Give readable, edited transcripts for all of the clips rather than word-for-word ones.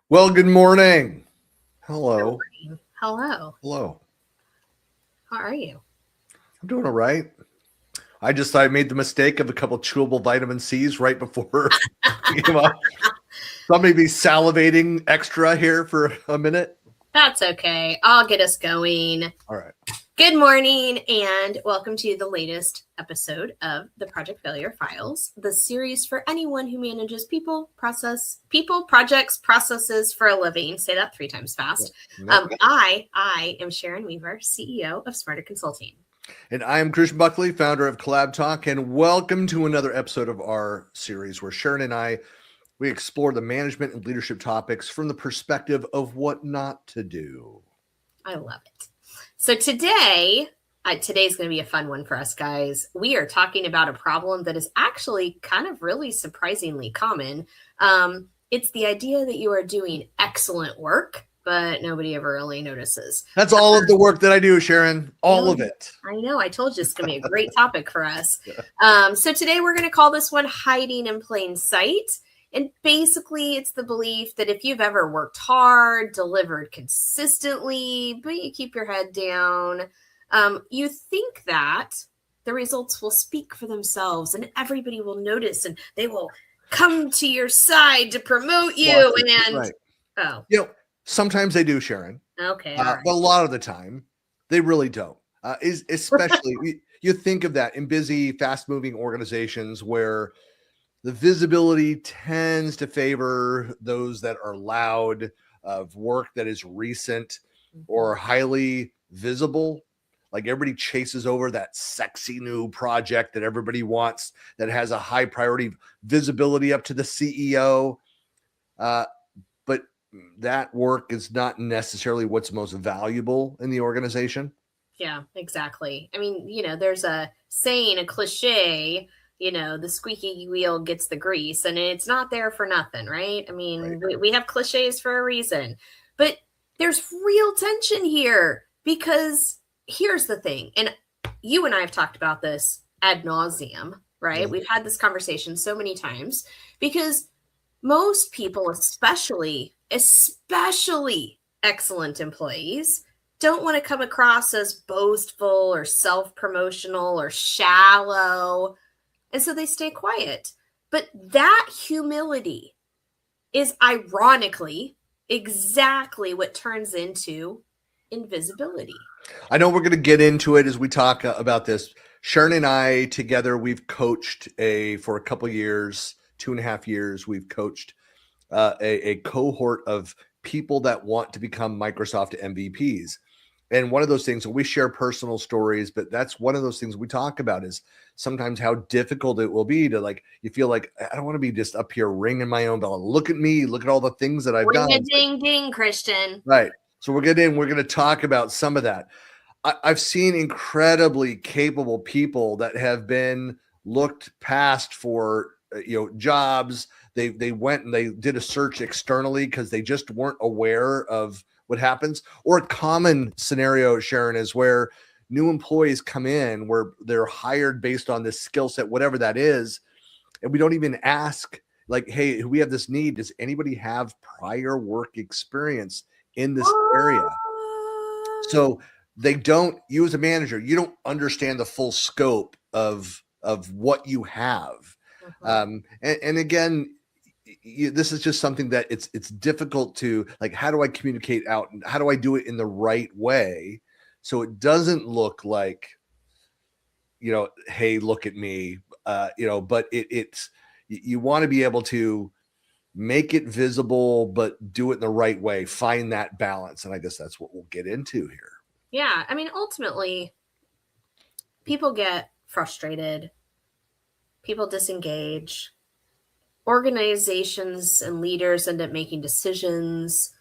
Well, good morning. Hello. Good morning. Hello. Hello. How are you? I'm doing all right. I made the mistake of a couple chewable vitamin C's right before we came up. So I'm going to be salivating extra here for a minute. That's okay. I'll get us going. All right. Good morning and welcome to the latest episode of the Project Failure Files, the series for anyone who manages people, projects, processes for a living. Say that 3 times fast. I am Sharon Weaver, CEO of Smarter Consulting. And I am Christian Buckley, founder of Collab Talk, and welcome to another episode of our series where Sharon and we explore the management and leadership topics from the perspective of what not to do. I love it. So today's going to be a fun one for us, guys. We are talking about a problem that is actually kind of really surprisingly common. It's the idea that you are doing excellent work, but nobody ever really notices. That's all of the work that I do, Sharon. All of it. I know. I told you it's going to be a great topic for us. So today we're going to call this one hiding in plain sight. And basically, it's the belief that if you've ever worked hard, delivered consistently, but you keep your head down, you think that the results will speak for themselves and everybody will notice and they will come to your side to promote you. Sometimes they do, Sharon. Okay. But a lot of the time, they really don't. Especially, you think of that in busy, fast-moving organizations where the visibility tends to favor those that are loud, of work that is recent or highly visible. Like everybody chases over that sexy new project that everybody wants that has a high priority visibility up to the CEO. But that work is not necessarily what's most valuable in the organization. Yeah, exactly. I mean, there's a saying, a cliche, the squeaky wheel gets the grease, and it's not there for nothing, right? I mean, right. We have cliches for a reason, but there's real tension here because here's the thing. And you and I have talked about this ad nauseum, right? Mm-hmm. We've had this conversation so many times because most people, especially excellent employees, don't want to come across as boastful or self-promotional or shallow. And so they stay quiet. But that humility is ironically exactly what turns into invisibility. I know we're going to get into it as we talk about this. Sharon and I together, we've coached for a couple years, 2.5 years, we've coached a cohort of people that want to become Microsoft MVPs. And one of those things, we share personal stories, but that's one of those things we talk about is sometimes how difficult it will be to you feel like, I don't want to be just up here ringing my own bell. Look at me, look at all the things that I've done. Ding, ding, Christian. Right. So we're going to talk about some of that. I've seen incredibly capable people that have been looked past for, jobs. They went and they did a search externally because they just weren't aware of what happens. Or a common scenario, Sharon, is where new employees come in where they're hired based on this skill set, whatever that is. And we don't even ask hey, we have this need. Does anybody have prior work experience in this area? So you as a manager, you don't understand the full scope of what you have. And again, this is just something that it's difficult to, like, how do I communicate out and how do I do it in the right way so it doesn't look like, hey, look at me, but it's, you want to be able to make it visible, but do it in the right way, find that balance. And I guess that's what we'll get into here. Yeah. I mean, ultimately, people get frustrated, people disengage, organizations and leaders end up making decisions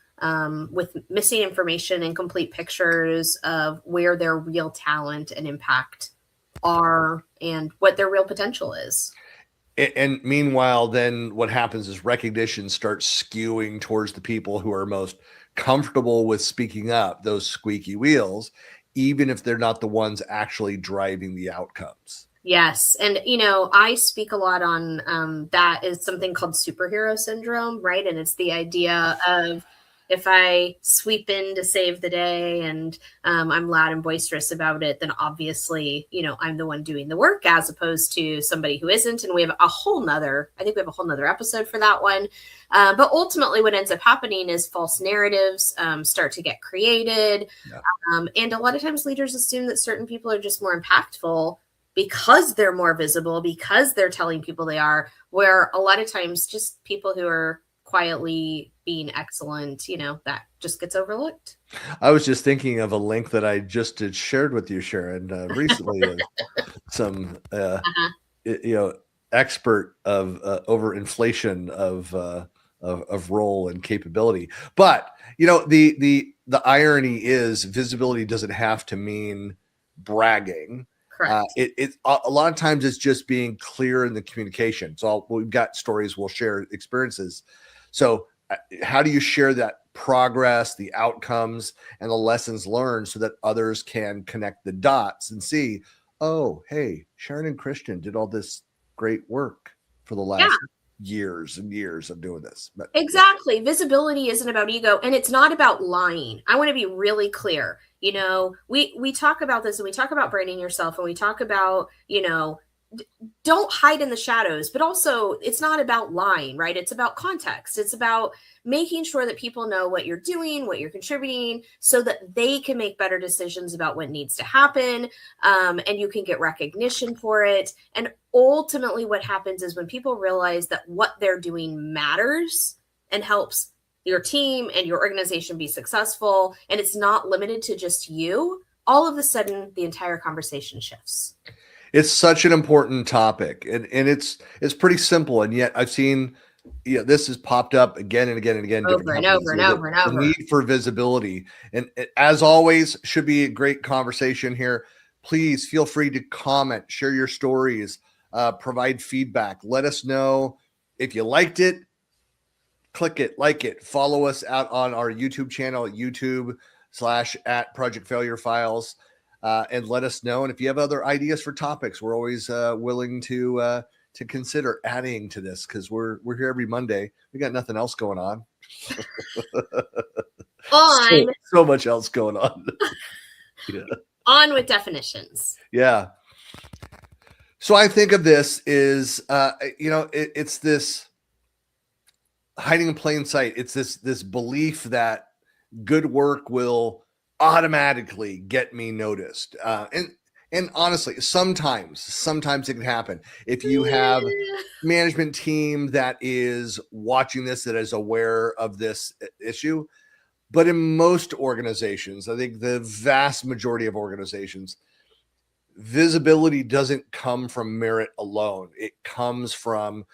with missing information and complete pictures of where their real talent and impact are and what their real potential is. And meanwhile, then what happens is recognition starts skewing towards the people who are most comfortable with speaking up, those squeaky wheels, even if they're not the ones actually driving the outcomes. Yes. And, I speak a lot on that is something called superhero syndrome, right? And it's the idea of if I sweep in to save the day and I'm loud and boisterous about it, then obviously, I'm the one doing the work as opposed to somebody who isn't. And we have a whole nother episode for that one. But ultimately what ends up happening is false narratives start to get created. Yeah. And a lot of times leaders assume that certain people are just more impactful because they're more visible, because they're telling people they are, where a lot of times just people who are quietly being excellent, that just gets overlooked. I was just thinking of a link that I just had shared with you, Sharon, recently of some, expert of over inflation of role and capability. But, the irony is visibility doesn't have to mean bragging. Correct. It a lot of times it's just being clear in the communication. So we've got stories, we'll share experiences. So how do you share that progress, the outcomes, and the lessons learned so that others can connect the dots and see, oh, hey, Sharon and Christian did all this great work for the last years and years of doing this. But, exactly. Visibility isn't about ego, and it's not about lying. I want to be really clear. We talk about this, and we talk about branding yourself, and we talk about, don't hide in the shadows, but also it's not about lying, right? It's about context. It's about making sure that people know what you're doing, what you're contributing, so that they can make better decisions about what needs to happen. And you can get recognition for it. And ultimately what happens is when people realize that what they're doing matters and helps your team and your organization be successful, and it's not limited to just you, all of a sudden the entire conversation shifts. It's such an important topic, and it's pretty simple, and yet I've seen, this has popped up again and again and again, over and over and over and over. The need for visibility, and as always, should be a great conversation here. Please feel free to comment, share your stories, provide feedback. Let us know if you liked it. Click it, like it, follow us out on our YouTube channel at YouTube/@ProjectFailureFiles. And let us know. And if you have other ideas for topics, we're always willing to consider adding to this, because we're here every Monday. We got nothing else going on. So much else going on. On with definitions. Yeah. So I think of this is, it's this hiding in plain sight. It's this belief that good work will automatically get me noticed. And honestly, sometimes it can happen. If you have management team that is watching this, that is aware of this issue. But in most organizations, I think the vast majority of organizations, visibility doesn't come from merit alone. It comes from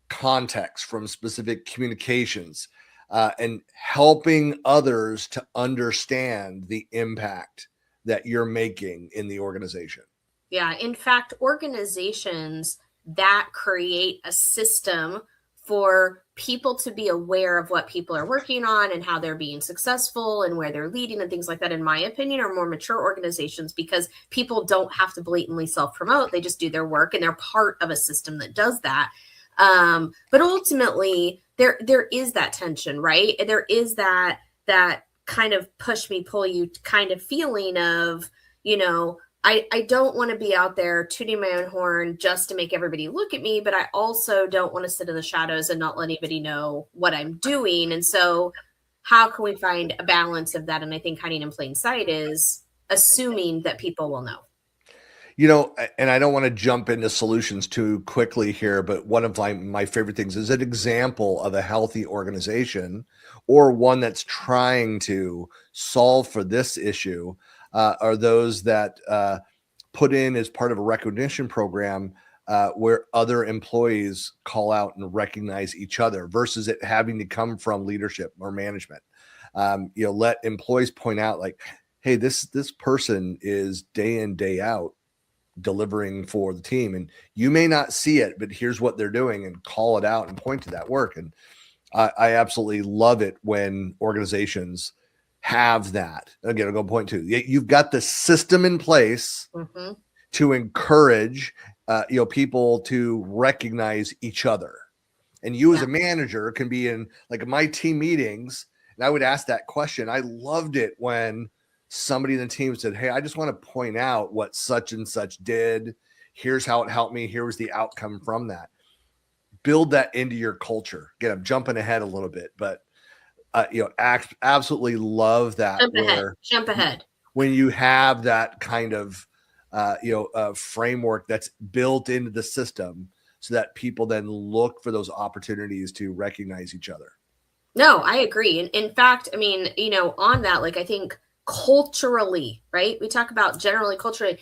context, from specific communications, and helping others to understand the impact that you're making in the organization. Yeah. In fact, organizations that create a system for people to be aware of what people are working on and how they're being successful and where they're leading and things like that, in my opinion, are more mature organizations, because people don't have to blatantly self-promote. They just do their work and they're part of a system that does that. But ultimately, there is that tension, right? There is that kind of push me, pull you kind of feeling of, I don't want to be out there tooting my own horn just to make everybody look at me, but I also don't want to sit in the shadows and not let anybody know what I'm doing. And so how can we find a balance of that? And I think hiding in plain sight is assuming that people will know. And I don't want to jump into solutions too quickly here, but one of my favorite things is an example of a healthy organization or one that's trying to solve for this issue are those that put in as part of a recognition program where other employees call out and recognize each other versus it having to come from leadership or management. Let employees point out like, hey, this person is day in, day out delivering for the team, and you may not see it, but here's what they're doing, and call it out and point to that work. And I absolutely love it when organizations have that. Again, I'll go point two. You've got the system in place to encourage people to recognize each other. And you as a manager can be in like my team meetings, and I would ask that question. I loved it when somebody in the team said, hey, I just want to point out what such and such did. Here's how it helped me. Here was the outcome from that. Build that into your culture. Again, I'm jumping ahead a little bit, but absolutely love that. Jump ahead. When you have that kind of framework that's built into the system so that people then look for those opportunities to recognize each other. No, I agree. And in fact, I mean, on that, like, I think culturally, right? We talk about generally culturally,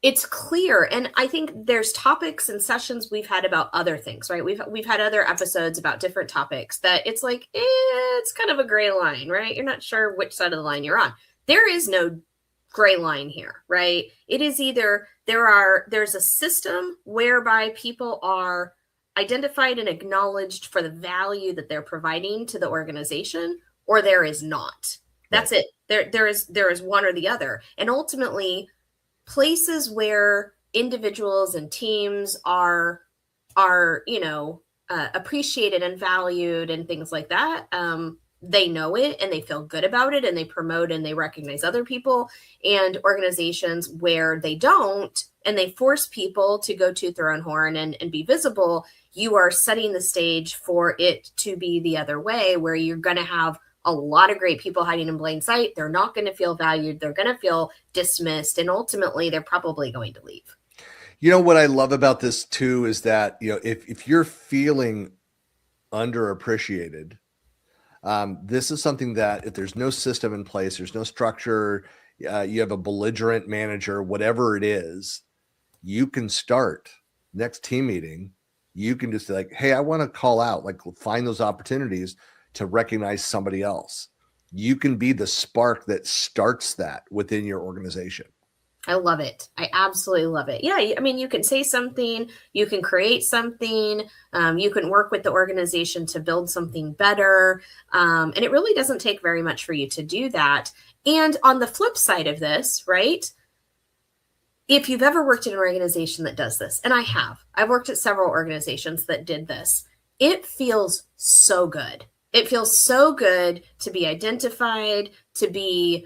it's clear. And I think there's topics and sessions we've had about other things, right? We've had other episodes about different topics that it's like, it's kind of a gray line, right? You're not sure which side of the line you're on. There is no gray line here, right? It is either there's a system whereby people are identified and acknowledged for the value that they're providing to the organization, or there is not. That's it. There is one or the other. And ultimately, places where individuals and teams are appreciated and valued and things like that, they know it and they feel good about it and they promote and they recognize other people. And organizations where they don't and they force people to go toot their own horn and be visible, you are setting the stage for it to be the other way, where you're going to have a lot of great people hiding in plain sight. They're not going to feel valued. They're going to feel dismissed. And ultimately, they're probably going to leave. What I love about this too is that, if you're feeling underappreciated, this is something that if there's no system in place, there's no structure, you have a belligerent manager, whatever it is, you can start next team meeting. You can just like, hey, I want to call out, like find those opportunities to recognize somebody else. You can be the spark that starts that within your organization. I love it. I absolutely love it. Yeah. I mean, you can say something, you can create something, you can work with the organization to build something better. And it really doesn't take very much for you to do that. And on the flip side of this, right? If you've ever worked in an organization that does this, and I've worked at several organizations that did this, it feels so good. It feels so good to be identified, to be,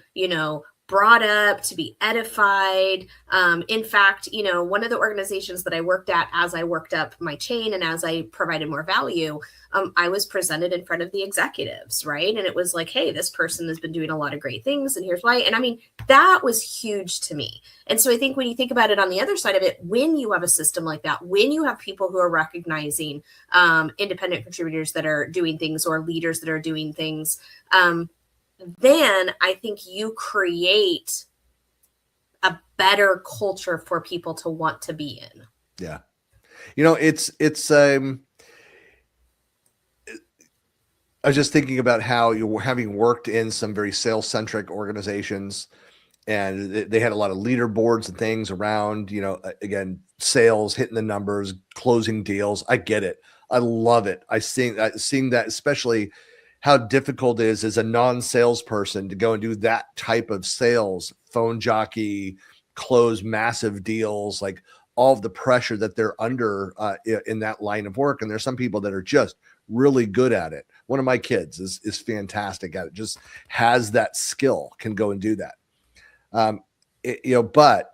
brought up, to be edified. In fact, one of the organizations that I worked at as I worked up my chain and as I provided more value, I was presented in front of the executives, right? And it was like, hey, this person has been doing a lot of great things and here's why. And I mean, that was huge to me. And so I think when you think about it on the other side of it, when you have a system like that, when you have people who are recognizing independent contributors that are doing things or leaders that are doing things, then I think you create a better culture for people to want to be in. Yeah. It's I was just thinking about how you're having worked in some very sales-centric organizations, and they had a lot of leaderboards and things around, again, sales, hitting the numbers, closing deals. I get it. I love it. Seeing that, especially how difficult it is as a non-salesperson to go and do that type of sales, phone jockey, close massive deals, like all of the pressure that they're under in that line of work. And there's some people that are just really good at it. One of my kids is fantastic at it, just has that skill, can go and do that. but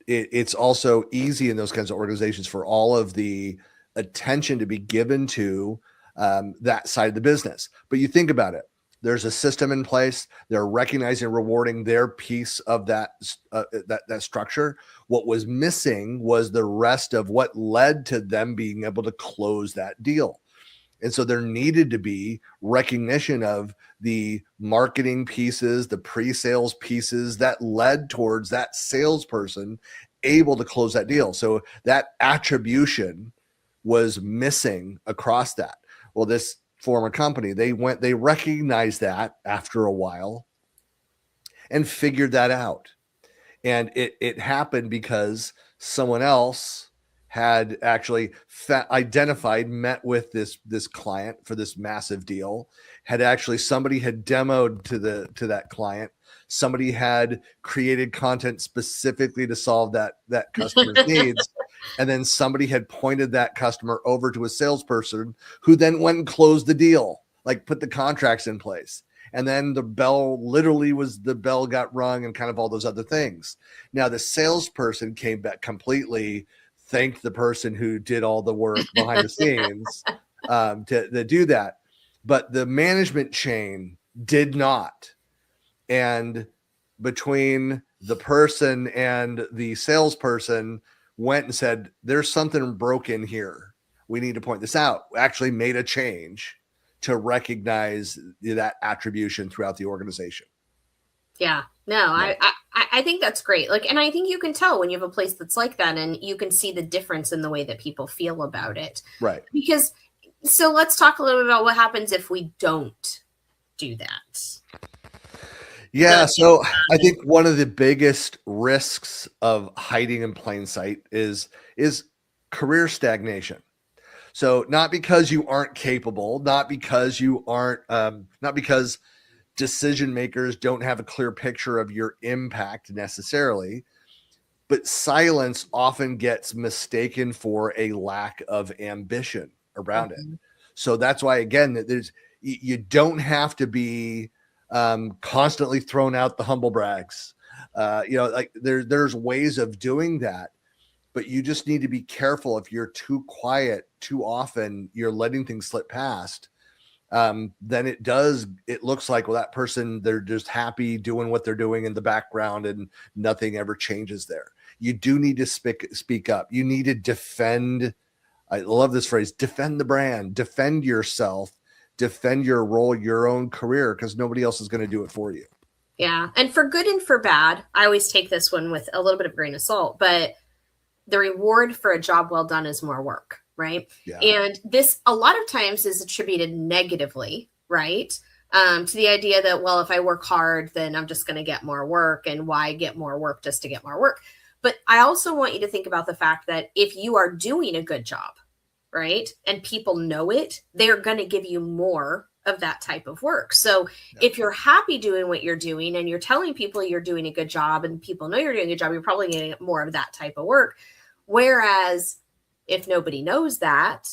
it's also easy in those kinds of organizations for all of the attention to be given to that side of the business. But you think about it, there's a system in place. They're recognizing and rewarding their piece of that structure. What was missing was the rest of what led to them being able to close that deal. And so there needed to be recognition of the marketing pieces, the pre-sales pieces that led towards that salesperson able to close that deal. So that attribution was missing across that. Well, this former company, they recognized that after a while and figured that out. And it happened because someone else had actually identified, met with this client for this massive deal, somebody had demoed to that client, somebody had created content specifically to solve that customer's needs, and then somebody had pointed that customer over to a salesperson who then went and closed the deal, like put the contracts in place. And then the bell got rung and kind of all those other things. Now the salesperson came back completely, thanked the person who did all the work behind the scenes to do that. But the management chain did not. And between the person and the salesperson went and said, there's something broken here. We need to point this out. Actually made a change to recognize that attribution throughout the organization. Yeah, no, yeah. I think that's great. Like, and I think you can tell when you have a place that's like that, and you can see the difference in the way that people feel about it. Right. Because, so let's talk a little bit about what happens if we don't do that. Yeah. So I think one of the biggest risks of hiding in plain sight is career stagnation. So not because you aren't capable, not because decision makers don't have a clear picture of your impact necessarily, but silence often gets mistaken for a lack of ambition around it. So that's why, again, you don't have to be constantly thrown out the humble brags. Like there's ways of doing that. But you just need to be careful. If you're too quiet too often, you're letting things slip past. Then it looks like, well, that person, they're just happy doing what they're doing in the background and nothing ever changes there. You do need to speak up. You need to defend. I love this phrase, defend the brand, defend yourself, defend your role, your own career, because nobody else is going to do it for you. Yeah. And for good and for bad, I always take this one with a little bit of grain of salt, but the reward for a job well done is more work, right? Yeah. And this a lot of times is attributed negatively, right? To the idea that, well, if I work hard, then I'm just going to get more work, and why get more work just to get more work? But I also want you to think about the fact that if you are doing a good job, right, and people know it, they're going to give you more of that type of work. So if you're happy doing what you're doing and you're telling people you're doing a good job and people know you're doing a good job, you're probably getting more of that type of work. Whereas if nobody knows that,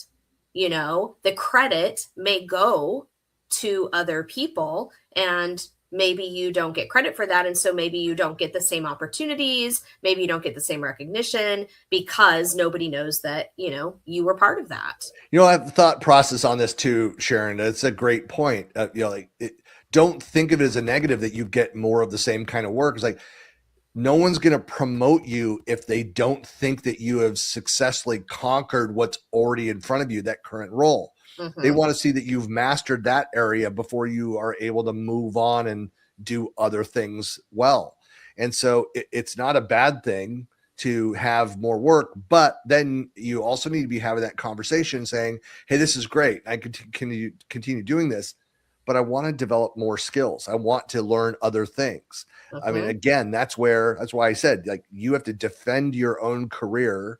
the credit may go to other people, and maybe you don't get credit for that. And so maybe you don't get the same opportunities. Maybe you don't get the same recognition because nobody knows that, you were part of that. I have the thought process on this too, Sharon. It's a great point. Don't think of it as a negative that you get more of the same kind of work. It's like, no one's going to promote you if they don't think that you have successfully conquered what's already in front of you, that current role. Mm-hmm. They want to see that you've mastered that area before you are able to move on and do other things well. And so it's not a bad thing to have more work, but then you also need to be having that conversation saying, hey, this is great. I can continue doing this, but I want to develop more skills. I want to learn other things. I mean, again, that's why I said, like, you have to defend your own career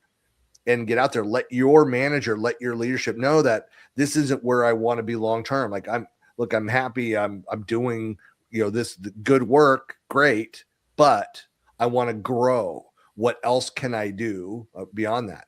and get out there. Let your manager, let your leadership know that this isn't where I want to be long-term. Like, I'm happy. I'm doing, this good work. Great. But I want to grow. What else can I do beyond that?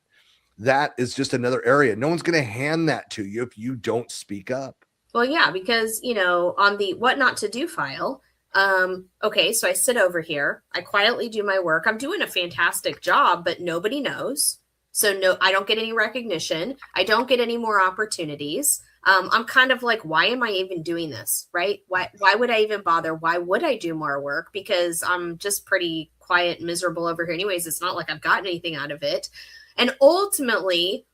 That is just another area. No one's going to hand that to you if you don't speak up. Well, yeah, because, on the what not to do file, Okay, so I sit over here, I quietly do my work. I'm doing a fantastic job, but nobody knows. So no, I don't get any recognition. I don't get any more opportunities. I'm kind of like, why am I even doing this? Right? Why would I even bother? Why would I do more work? Because I'm just pretty quiet and miserable over here. Anyways, it's not like I've gotten anything out of it. And ultimately,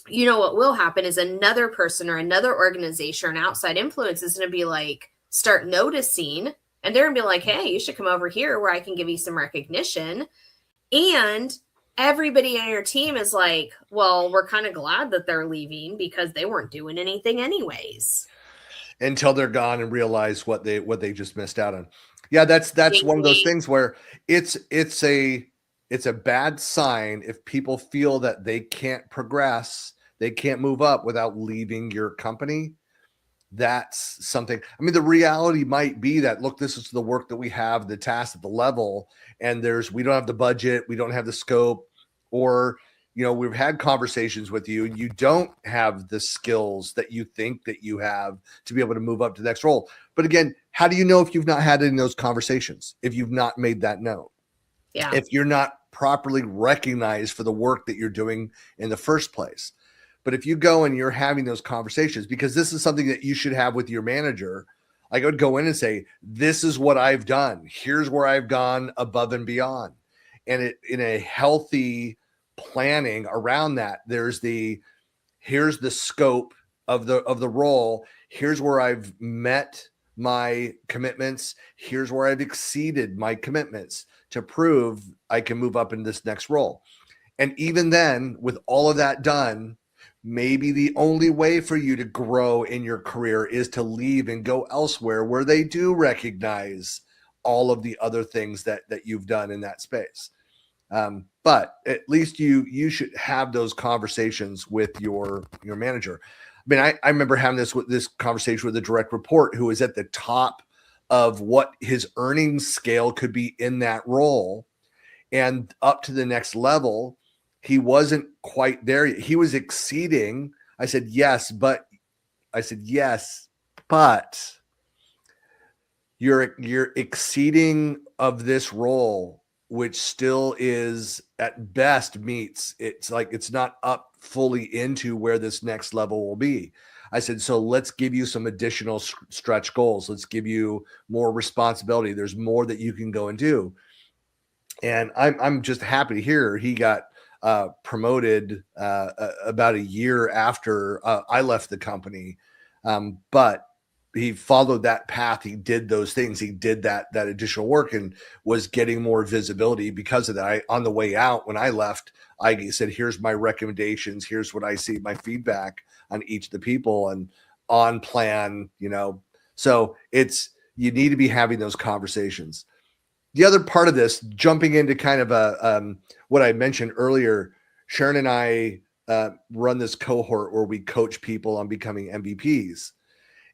what will happen is another person or another organization or an outside influence is going to be like, start noticing, and they're going to be like, hey, you should come over here where I can give you some recognition. And everybody on your team is like, well, we're kind of glad that they're leaving because they weren't doing anything anyways. Until they're gone and realize what they just missed out on. Yeah, that's one of those things where it's a bad sign if people feel that they can't progress, they can't move up without leaving your company. That's something. I mean, the reality might be that, look, this is the work that we have, the task at the level, and we don't have the budget, we don't have the scope, or we've had conversations with you and you don't have the skills that you think that you have to be able to move up to the next role. But again, how do you know if you've not had any of those conversations, if you've not made that known? Yeah. If you're not properly recognized for the work that you're doing in the first place. But if you go and you're having those conversations, because this is something that you should have with your manager, I would go in and say, this is what I've done. Here's where I've gone above and beyond. And it, in a healthy planning around that, here's the scope of the role. Here's where I've met my commitments. Here's where I've exceeded my commitments to prove I can move up in this next role. And even then, with all of that done, maybe the only way for you to grow in your career is to leave and go elsewhere where they do recognize all of the other things that you've done in that space. But at least you should have those conversations with your manager. I mean, I remember having this conversation with a direct report who was at the top of what his earnings scale could be in that role, and up to the next level. He wasn't quite there yet. He was exceeding. I said, yes, but you're exceeding of this role, which still is at best meets. It's like, it's not up fully into where this next level will be. I said, so let's give you some additional stretch goals. Let's give you more responsibility. There's more that you can go and do. And I'm just happy to hear he got promoted about a year after I left the company. But he followed that path. He did those things. He did that additional work and was getting more visibility because of that. On the way out, when I left, I said, here's my recommendations. Here's what I see, my feedback on each of the people and on plan, So you need to be having those conversations. The other part of this, jumping into kind of what I mentioned earlier, Sharon and I run this cohort where we coach people on becoming MVPs.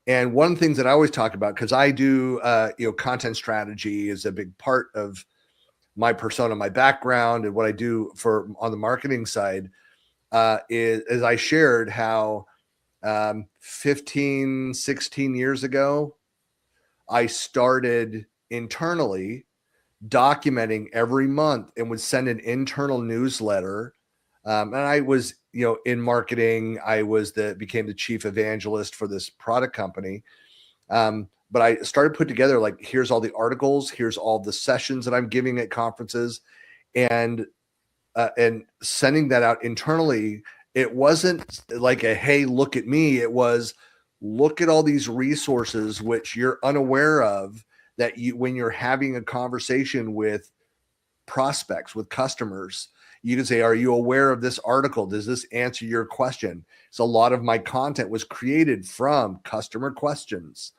And one of the things that I always talk about, because I do, content strategy is a big part of my persona, my background, and what I do on the marketing side, is I shared how 15, 16 years ago, I started internally documenting every month and would send an internal newsletter. And I was, in marketing, I became the chief evangelist for this product company. But I started put together, like, here's all the articles, here's all the sessions that I'm giving at conferences, and sending that out internally. It wasn't like a, hey, look at me. It was, look at all these resources, which you're unaware of, that when you're having a conversation with prospects, with customers, you can say, are you aware of this article? Does this answer your question? So a lot of my content was created from customer questions.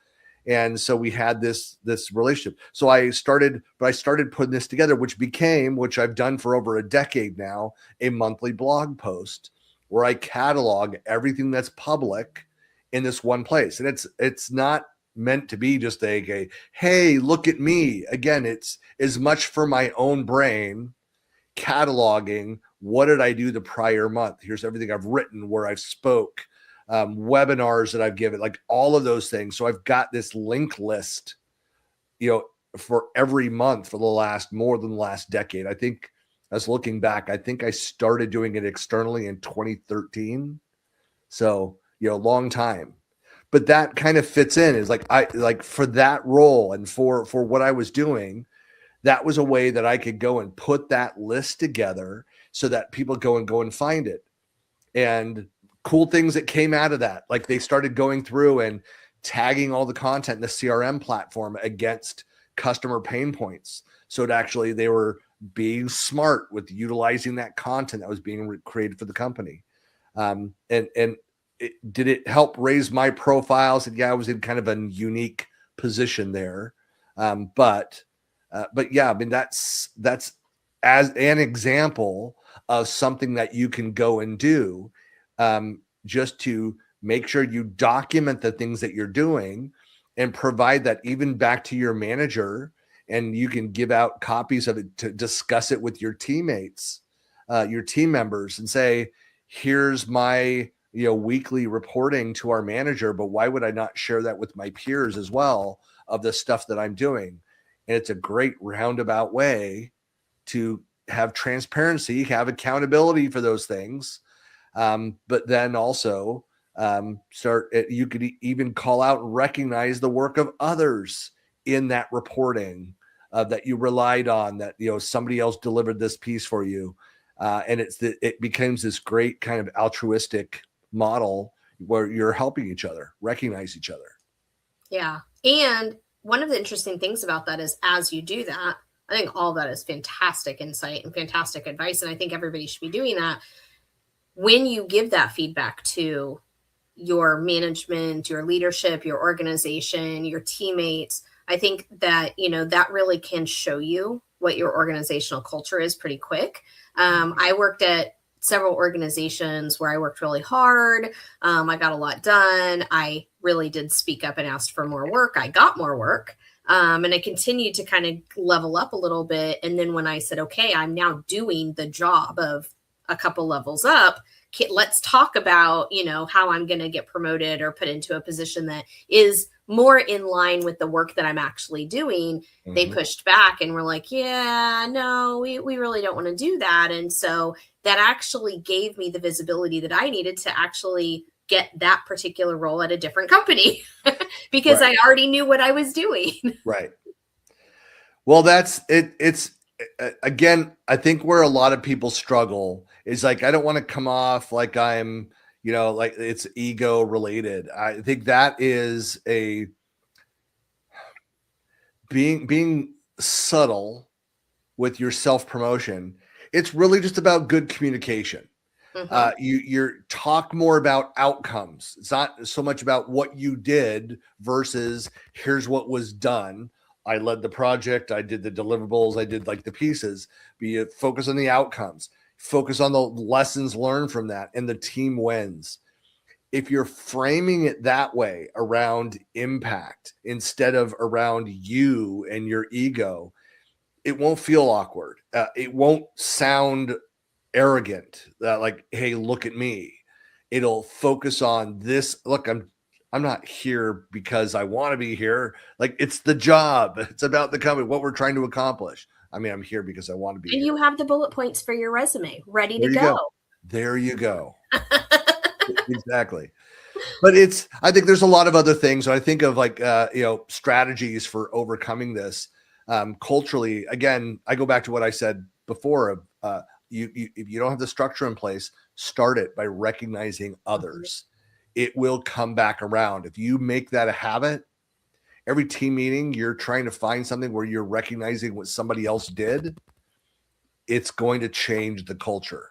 And so we had this relationship. So I started putting this together, which I've done for over a decade now, a monthly blog post where I catalog everything that's public in this one place. And it's not meant to be just a hey, look at me. Again, it's as much for my own brain, cataloging what did I do the prior month. Here's everything I've written, where I've spoke, webinars that I've given, like all of those things. So I've got this link list, for every month for more than the last decade. I think, as looking back, I think I started doing it externally in 2013. So, long time. But that kind of fits in, is like for that role and for what I was doing, that was a way that I could go and put that list together so that people go and find it. And cool things that came out of that, like they started going through and tagging all the content in the CRM platform against customer pain points. So they were being smart with utilizing that content that was being created for the company. And did it help raise my profiles? And yeah, I was in kind of a unique position there. But yeah, I mean, that's as an example of something that you can go and do, just to make sure you document the things that you're doing and provide that even back to your manager. And you can give out copies of it to discuss it with your teammates, your team members, and say, here's my weekly reporting to our manager, but why would I not share that with my peers as well, of the stuff that I'm doing? And it's a great roundabout way to have transparency, have accountability for those things. But then also you could even call out and recognize the work of others in that reporting that you relied on, that, somebody else delivered this piece for you. And it becomes this great kind of altruistic model where you're helping each other, recognize each other. Yeah. And one of the interesting things about that is, as you do that, I think all that is fantastic insight and fantastic advice. And I think everybody should be doing that. When you give that feedback to your management, your leadership, your organization, your teammates, I think that, that really can show you what your organizational culture is pretty quick. I worked at several organizations where I worked really hard. I got a lot done. I really did speak up and asked for more work. I got more work. And I continued to kind of level up a little bit. And then when I said, okay, I'm now doing the job of a couple levels up, let's talk about, how I'm going to get promoted or put into a position that is more in line with the work that I'm actually doing. Mm-hmm. They pushed back and were like, yeah, no, we really don't want to do that. And so that actually gave me the visibility that I needed to actually get that particular role at a different company because right. I already knew what I was doing. Right. Well, that's it. It's, again, I think where a lot of people struggle is like, I don't want to come off like I'm, like it's ego related. I think that is being subtle with your self-promotion. It's really just about good communication. Mm-hmm. You talk more about outcomes. It's not so much about what you did versus here's what was done. I led the project. I did the deliverables. I did like the pieces. Focus on the outcomes. Focus on the lessons learned from that, and the team wins. If you're framing it that way around impact instead of around you and your ego, it won't feel awkward. It won't sound arrogant, like, hey, look at me. It'll focus on this. Look, I'm not here because I want to be here. Like, it's the job. It's about the company, what we're trying to accomplish. I mean, I'm here because I want to be here. And you have the bullet points for your resume ready to go. There you go. Exactly. But I think there's a lot of other things. I think of like, strategies for overcoming this culturally. Again, I go back to what I said before. If you don't have the structure in place, start it by recognizing others. It will come back around. If you make that a habit, every team meeting, you're trying to find something where you're recognizing what somebody else did, it's going to change the culture.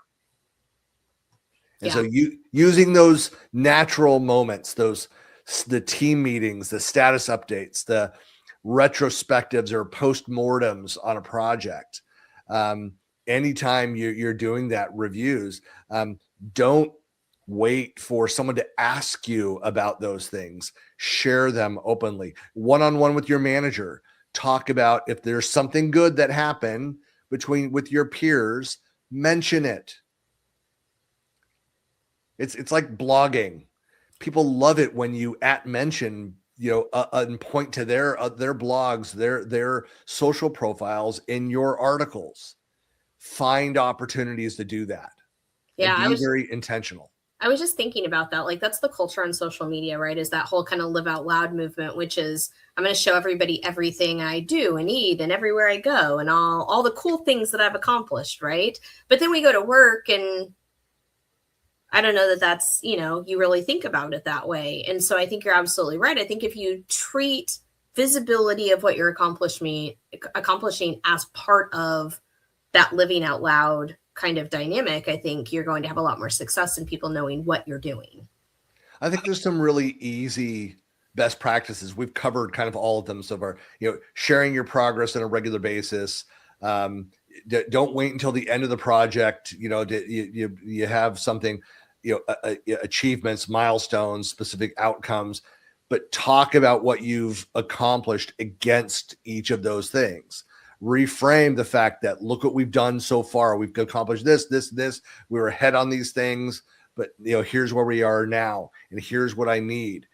And so using those natural moments, the team meetings, the status updates, the retrospectives or post-mortems on a project, anytime you're doing that reviews, don't wait for someone to ask you about those things. Share them openly. One-on-one with your manager. Talk about if there's something good that happened with your peers, mention it. It's like blogging. People love it when you mention and point to their blogs, their social profiles in your articles. Find opportunities to do that. Yeah, and be very intentional. I was just thinking about that. Like, that's the culture on social media, right? Is that whole kind of live out loud movement, which is I'm going to show everybody everything I do and eat and everywhere I go and all the cool things that I've accomplished, right? But then we go to work and I don't know that that's, you really think about it that way. And so I think you're absolutely right. I think if you treat visibility of what you're accomplishing as part of that living out loud kind of dynamic, I think you're going to have a lot more success in people knowing what you're doing. I think there's some really easy best practices. We've covered kind of all of them so far. Sharing your progress on a regular basis. Don't wait until the end of the project. You have something, achievements, milestones, specific outcomes, but talk about what you've accomplished against each of those things. Reframe the fact that look what we've done so far. We've accomplished this. We were ahead on these things, but here's where we are now, and here's what I need.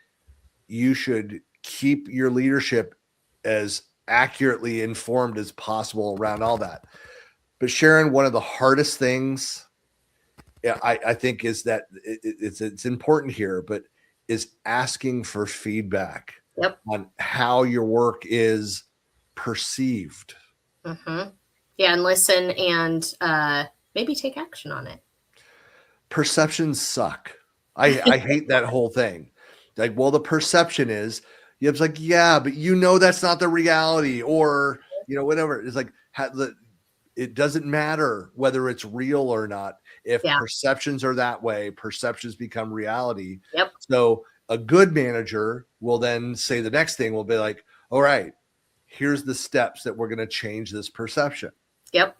You should keep your leadership as accurately informed as possible around all that. But Sharon, one of the hardest things I think is that it's important here, but is asking for feedback on how your work is perceived. Mm-hmm. Yeah, and listen and maybe take action on it. Perceptions suck. I hate that whole thing. Like, well, the perception is, it's like, yeah, but that's not the reality, or whatever. It's like it doesn't matter whether it's real or not. If perceptions are that way, perceptions become reality. Yep. So a good manager will then say the next thing will be like, all right, here's the steps that we're going to change this perception. Yep.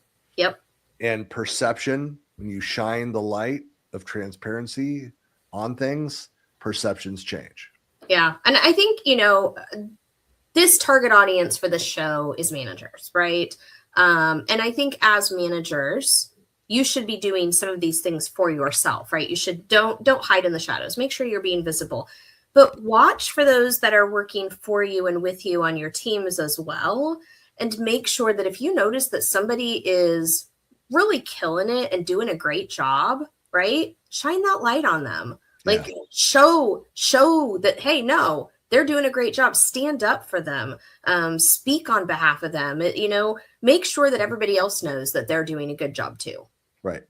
And perception, when you shine the light of transparency on things, perceptions change. Yeah. And I think, this target audience for the show is managers, right? And I think as managers, you should be doing some of these things for yourself, right? You should don't hide in the shadows. Make sure you're being visible. But watch for those that are working for you and with you on your teams as well. And make sure that if you notice that somebody is really killing it and doing a great job, right? Shine that light on them. Like show that, hey, no, they're doing a great job. Stand up for them. Speak on behalf of them. Make sure that everybody else knows that they're doing a good job too. Right.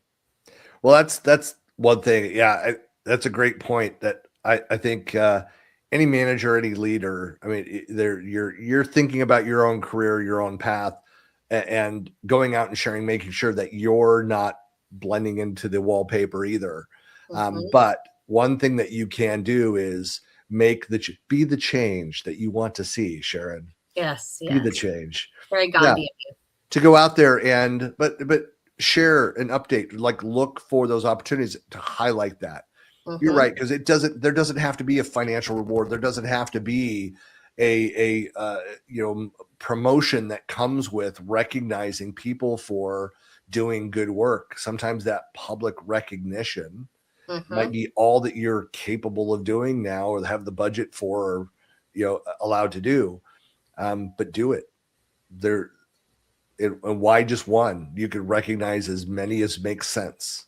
Well, that's one thing. Yeah, that's a great point. That I think any manager, any leader, I mean, you're thinking about your own career, your own path, and going out and sharing, making sure that you're not blending into the wallpaper either. Mm-hmm. But one thing that you can do is be the change that you want to see, Sharon. Yes. Be the change. Very Gandhi of you. To go out there and but share an update, like look for those opportunities to highlight that. Mm-hmm. You're right, because there doesn't have to be a financial reward. There doesn't have to be a promotion that comes with recognizing people for doing good work. Sometimes that public recognition might be all that you're capable of doing now, or have the budget for, or allowed to do. But do it. And why just one? You could recognize as many as makes sense.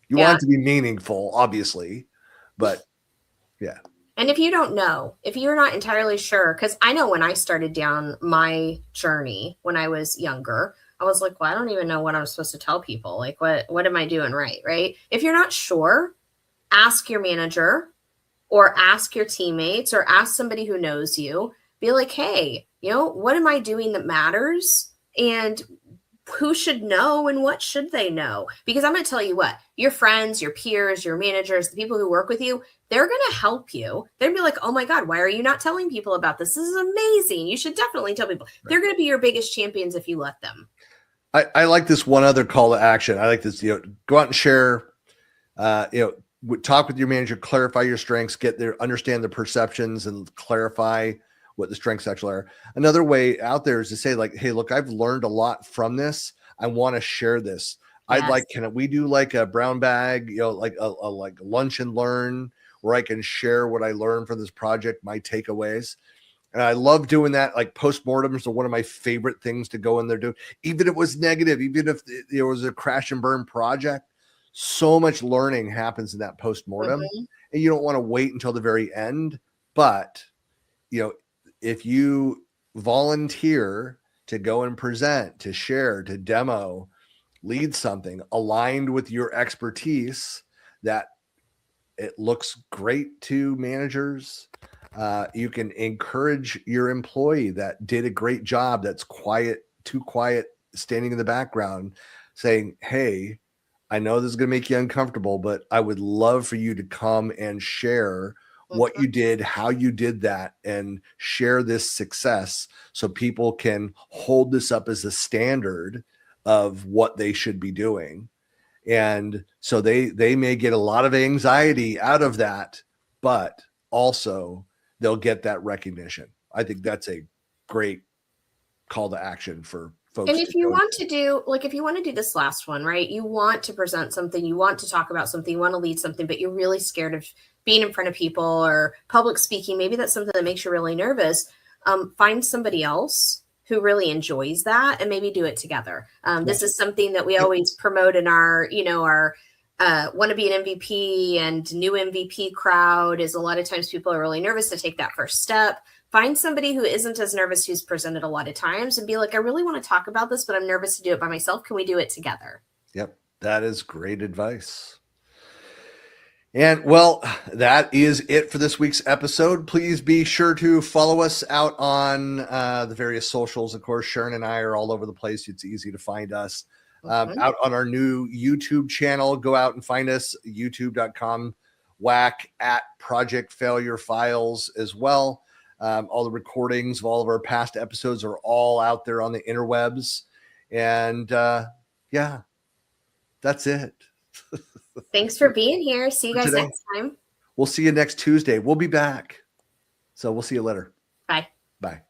You want it to be meaningful, obviously, but yeah. And if you don't know, if you're not entirely sure, because I know when I started down my journey when I was younger, I was like, well, I don't even know what I'm supposed to tell people. Like, what am I doing right? If you're not sure, ask your manager or ask your teammates or ask somebody who knows you. Be like, hey, what am I doing that matters? And who should know and what should they know? Because I'm going to tell you what, your friends, your peers, your managers, the people who work with you, they're going to help you. They're going to be like, oh my God, why are you not telling people about this? This is amazing. You should definitely tell people. Right. They're going to be your biggest champions if you let them. I like this one other call to action. I like this, go out and share, talk with your manager, clarify your strengths, understand the perceptions and clarify what the strengths actually are. Another way out there is to say like, hey, look, I've learned a lot from this. I want to share this. Yes. Can we do like a brown bag, like a lunch and learn where I can share what I learned from this project, my takeaways. And I love doing that. Like post-mortems are one of my favorite things to go in there doing. Even if it was negative, even if it was a crash and burn project, so much learning happens in that post-mortem. Mhm. And you don't want to wait until the very end. But, if you volunteer to go and present, to share, to demo, lead something aligned with your expertise, that it looks great to managers. You can encourage your employee that did a great job, that's too quiet, standing in the background, saying, hey, I know this is going to make you uncomfortable, but I would love for you to come and share what you did, how you did that, and share this success so people can hold this up as a standard of what they should be doing. And so they may get a lot of anxiety out of that, but also they'll get that recognition. I think that's a great call to action for folks. And if you want to do, like, if you want to do this last one, right, you want to present something, you want to talk about something, you want to lead something, but you're really scared of being in front of people or public speaking, maybe that's something that makes you really nervous. Find somebody else who really enjoys that and maybe do it together. This is something that we always promote in our, want to be an MVP and new MVP crowd. Is a lot of times people are really nervous to take that first step. Find somebody who isn't as nervous, who's presented a lot of times, and be like, I really want to talk about this, but I'm nervous to do it by myself. Can we do it together? Yep. That is great advice. And well, that is it for this week's episode. Please be sure to follow us out on the various socials. Of course, Sharon and I are all over the place. It's easy to find us. Out on our new YouTube channel. Go out and find us, youtube.com/whack at Project Failure Files as well. All the recordings of all of our past episodes are all out there on the interwebs. And yeah, that's it. Thanks for being here. See you guys next time. We'll see you next Tuesday. We'll be back. So we'll see you later. Bye. Bye.